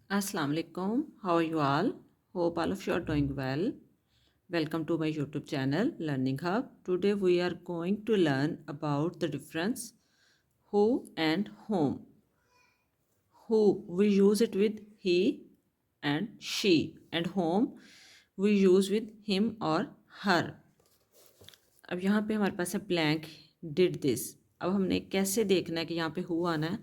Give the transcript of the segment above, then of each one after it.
Assalamu alaikum. How are you all? Hope all of you are doing well. Welcome to my YouTube channel Learning Hub. Today we are going to learn about the difference who and whom. Who we use it with he and she, and whom we use with him or her. अब यहाँ पे हमारे पास है blank did this. अब हमने कैसे देखना है कि यहाँ पे हु आना है,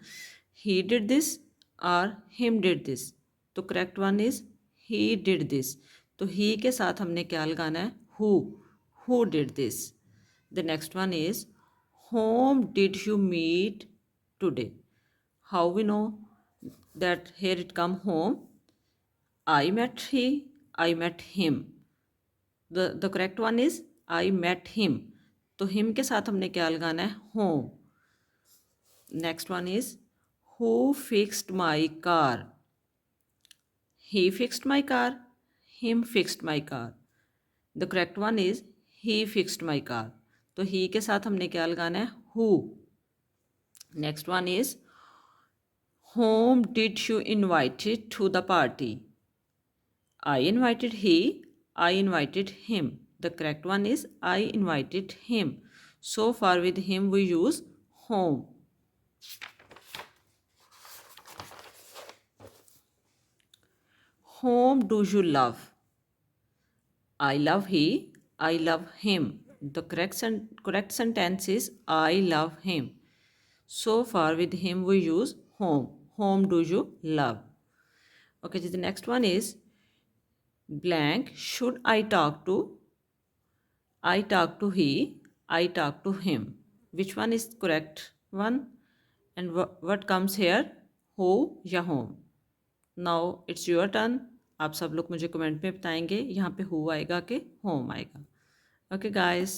ही डिड दिस और हिम डिड दिस। तो correct one is he did this. तो ही के साथ हमने क्या लगाना है, who did this. The next one is whom did you meet today. How we know that here it come whom, I met he, I met him. The correct one is I met him. तो him के साथ हमने क्या लगाना है, whom. Next one is who fixed my car. He fixed my car, him fixed my car. The correct one is he fixed my car. तो he के साथ हमने क्या लगाना है, who. Next one is whom did you invited to the party. I invited he, I invited him. The correct one is I invited him. So far with him we use home. Whom do you love? I love he, I love him. The correct sentence is I love him. So far with him we use whom. Whom do you love? Okay, the next one is blank. Should I talk to? I talk to he, I talk to him. Which one is correct one? And what comes here? Who या whom? Now it's your turn. आप सब लोग मुझे comment में बताएंगे यहाँ पे who आएगा कि whom आएगा. Okay guys.